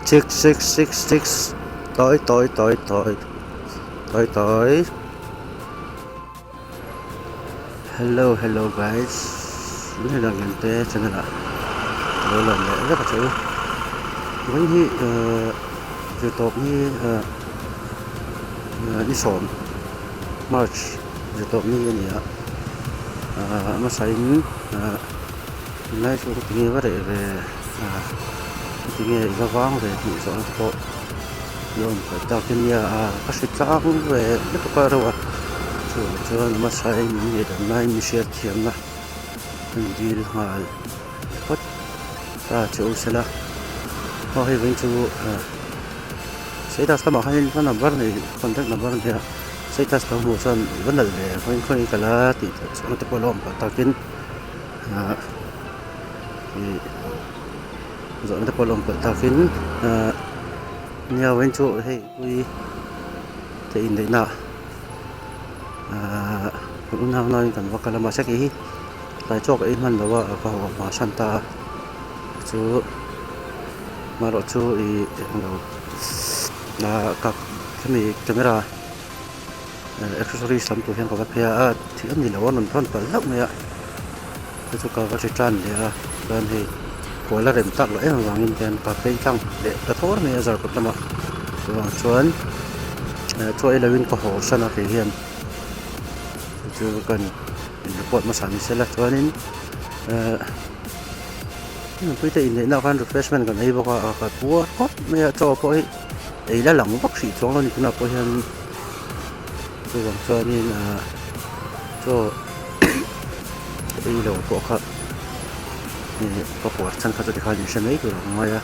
Six, six, six, six. Tối, tối, tối, tối. Tối, tối. Hello, hello guys. Ini là nhân tế cho nên là tôi lần lẽ rất là chữ. Với như YouTube như đi sớm March YouTube như vậy ạ. Mà sáng nay chúng tôi nghe về tiếng nghe ra vang về thị trường phố dùng phải tạo cái nhà các sự trang về rất là rồi cho nó mà sai như thế này mình sẽ thiam là mình đi hỏi bắt ta chỗ sẽ là hỏi với chú sẽ ta sao hay nó nằm vấn này contact nằm vấn này sẽ ta sao một số vấn đề về con cái là thì nó tập làm và tạo kiến rồi nó tập làm và tạo kiến nhiều bên chỗ hay quy thì in đấy nào cũng nào nói cần vào cái mà sẽ cái tại chỗ cái mình đó là có mà Santa chú mà đó chú thì là các cái này camera accessories làm tụi hiện có cái thì anh nhìn là nó còn phải lắm này ạ cái chỗ có cái tràn để bên thì của là điểm tặng lại vàng in tiền cà phê trắng để cái thốt này giờ có tầm vàng chuối chuối là bên có hồ sân ở cái hiền chưa cần report mà sản sẽ là chuối nên bây giờ in nào kan refreshment kan ai baka ka tua hot me cho ko ai la lang bak si chong ni kuna ko hian chu wang cho nên cho ai lo ko kha ni ko por chan kha ti khali se nei ko ma ya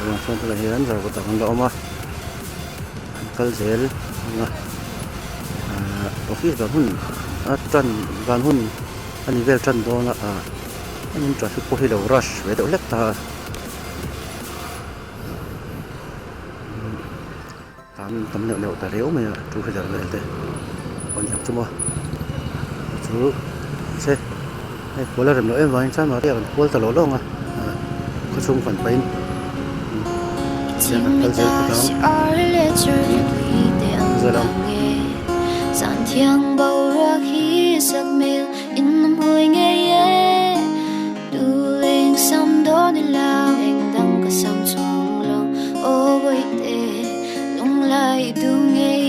wang cho ta hian giờ ko ta ngon lo ma kal zel nga office ban hun tran ban hun anh về chân đó là anh traffic có hơi đầu rush về đầu left ta tầm liệu ta réo mà chú phải giờ lại thế còn nhập chung mà chú xe đây có là điểm nữa em vào anh sao mà đây còn có tờ lỗ luôn à có chung phần bên sàn thiêng bao ra khi giấc mơ in mùi nghe du lên sắm đó đi lao anh đang có sắm trong lòng ô với tê lung lại du nghe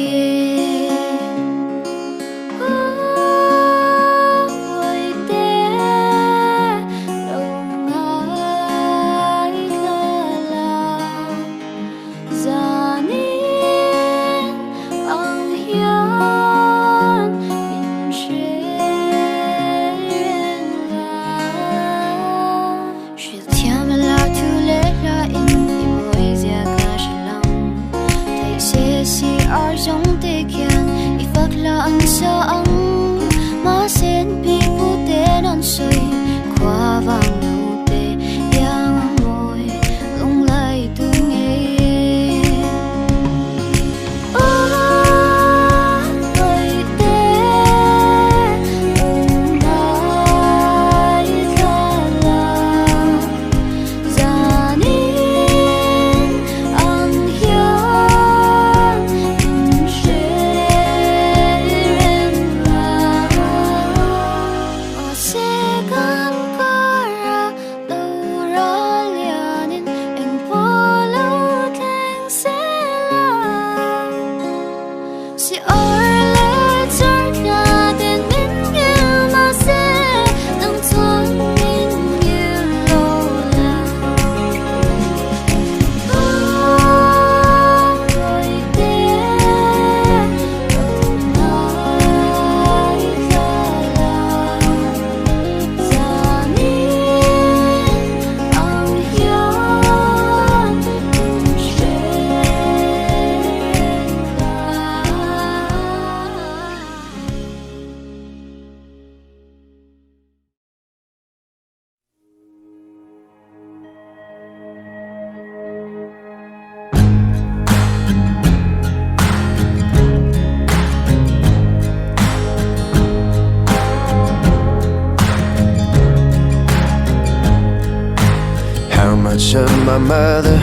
much of my mother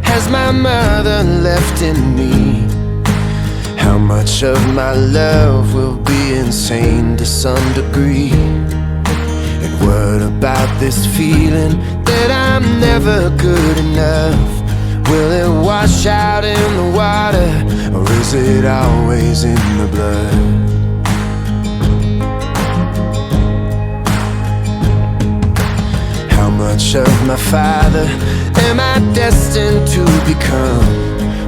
has my mother left in me? How much of my love will be insane to some degree? And what about this feeling that I'm never good enough? Will it wash out in the water, or is it always in the blood? How much of my father am I destined to become?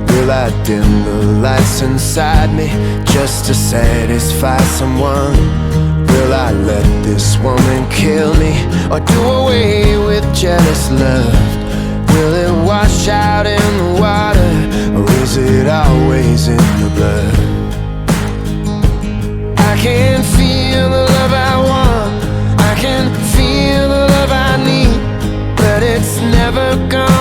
Will I dim the lights inside me just to satisfy someone? Will I let this woman kill me, or do away with jealous love? Will it wash out in the water, or is it always in the blood? I can feel the love I want, I can feel the love I need, but it's never gone.